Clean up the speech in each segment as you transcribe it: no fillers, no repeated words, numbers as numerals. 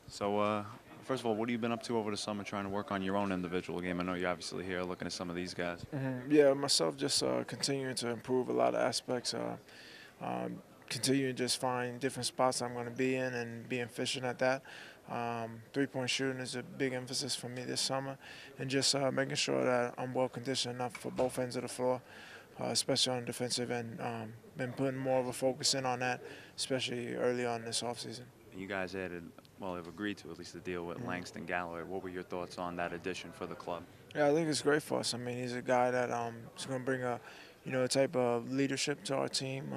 So, first of all, what have you been up to over the summer trying to work on your own individual game? I know you're obviously here looking at some of these guys. Yeah, myself just continuing to improve a lot of aspects. Continuing to just find different spots I'm going to be in and being efficient at that. Three-point shooting is a big emphasis for me this summer, and just making sure that I'm well conditioned enough for both ends of the floor, especially on the defensive end. Been putting more of a focus in on that, especially early on this offseason. You guys added, well, have agreed to at least the deal with Langston Galloway. What were your thoughts on that addition for the club? Yeah, I think it's great for us. I mean, he's a guy that is going to bring a type of leadership to our team.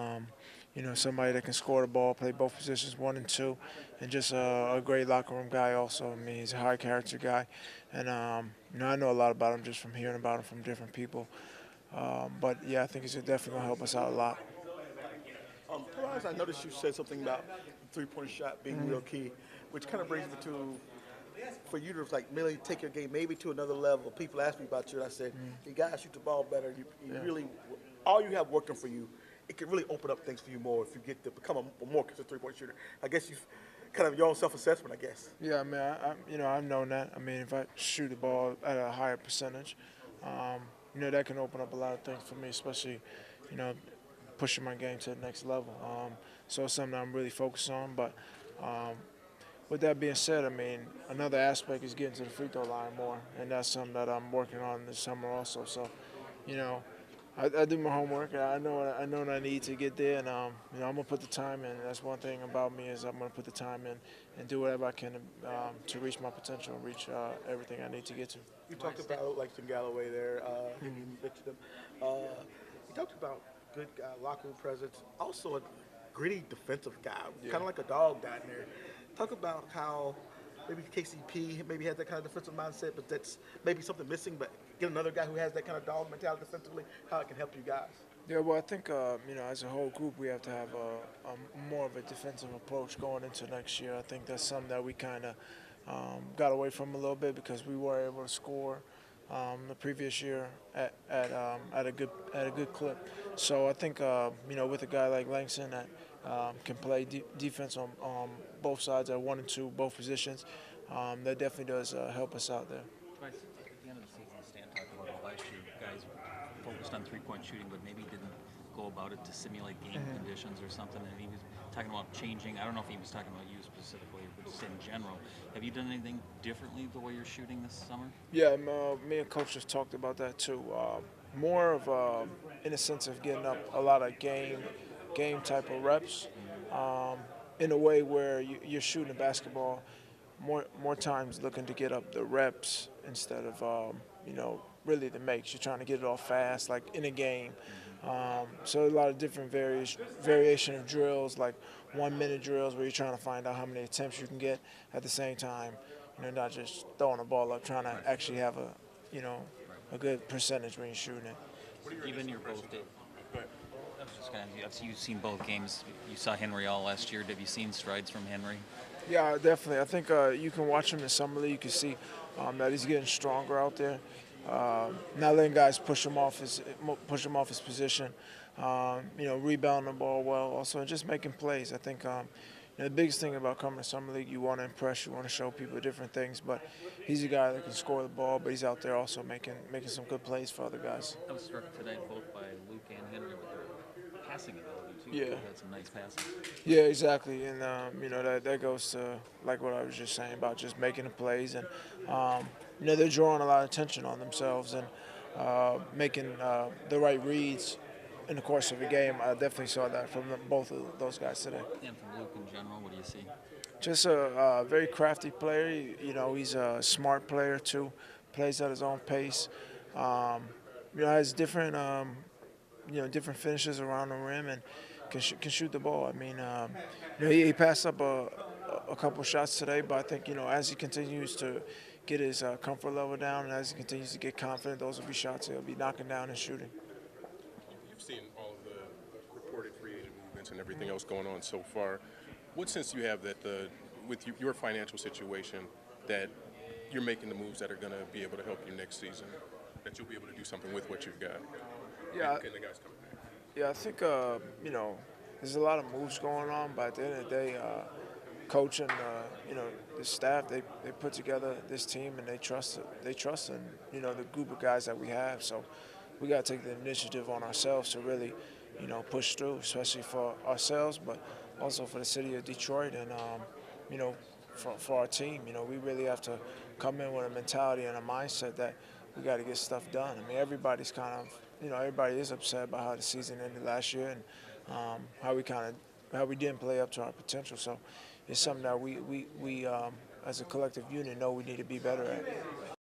Somebody that can score the ball, play both positions, one and two, and just a great locker room guy. Also, I mean, he's a high character guy, and I know a lot about him just from hearing about him from different people. But yeah, I think he's definitely going to help us out a lot. Tobias, I noticed you said something about the three-point shot being real key, which kind of brings me to for you to like really take your game maybe to another level. People ask me about you, and I said, "You gotta shoot the ball better. You really, all you have working for you, it can really open up things for you more if you get to become a more consistent three-point shooter." I guess you kind of your own self-assessment, I guess. Yeah, I mean, I've known that. I mean, if I shoot the ball at a higher percentage, that can open up a lot of things for me, especially, you know, pushing my game to the next level. So it's something I'm really focused on. But with that being said, I mean, another aspect is getting to the free throw line more, and that's something that I'm working on this summer also. So, you know, I do my homework. I know what I need to get there, and I'm gonna put the time in. That's one thing about me is I'm gonna put the time in and do whatever I can to reach my potential and reach everything I need to get to. You talked about Langston Galloway there. You mentioned him. You talked about good guy, locker room presence, also a gritty defensive guy, kind of like a dog down there. Talk about how maybe KCP maybe has that kind of defensive mindset, but that's maybe something missing. But get another guy who has that kind of dog mentality defensively, how it can help you guys. Yeah, well, I think as a whole group, we have to have a more of a defensive approach going into next year. I think that's something that we kind of got away from a little bit because we were able to score the previous year at a good clip. So I think with a guy like Langston that can play defense on both sides at one and two, both positions, that definitely does help us out there. Twice at the end of the season, Stan talked about how last year guys focused on three-point shooting, but maybe didn't go about it to simulate game conditions or something. And he was talking about changing. I don't know if he was talking about you specifically, but just in general. Have you done anything differently the way you're shooting this summer? Yeah, me and coach just talked about that too. More of in a sense of getting up a lot of game type of reps, in a way where you're shooting basketball more times looking to get up the reps instead of really the makes. You're trying to get it off fast, like in a game. So a lot of different variation of drills, like 1 minute drills where you're trying to find out how many attempts you can get at the same time. Not just throwing the ball up, trying to actually have a good percentage when you're shooting it. Even your both. I was just going to. You've seen both games. You saw Henry all last year. Have you seen strides from Henry? Yeah, definitely. I think you can watch him in summer league. You can see that he's getting stronger out there. Not letting guys push him off his position. Rebounding the ball well, also, and just making plays. I think the biggest thing about coming to summer league, you want to impress, you want to show people different things. But he's a guy that can score the ball, but he's out there also making some good plays for other guys. I was struck tonight both by Luke and Henry with their passing ability too. Yeah. They had some nice passes. Yeah, exactly, and that goes to like what I was just saying about just making the plays, and they're drawing a lot of attention on themselves and making the right reads in the course of a game. I definitely saw that from both of those guys today. And from Luke in general, what do you see? Just a very crafty player. He's a smart player too. Plays at his own pace. Has different different finishes around the rim and can shoot the ball. I mean, he passed up a couple shots today, but I think as he continues to get his comfort level down and as he continues to get confident, those will be shots he'll be knocking down and shooting. You've seen all of the reported free agent movements and everything else going on so far. What sense do you have that with your financial situation that you're making the moves that are going to be able to help you next season, that you'll be able to do something with what you've got? Yeah. And the guys coming back. Yeah, I think there's a lot of moves going on, but at the end of the day, coach and the staff, they put together this team and they trust it. They trust in the group of guys that we have. So we got to take the initiative on ourselves to really push through, especially for ourselves, but also for the city of Detroit and for our team. We really have to come in with a mentality and a mindset that we got to get stuff done. I mean, everybody's kind of everybody is upset about how the season ended last year and how we didn't play up to our potential. So it's something that we as a collective unit know we need to be better at.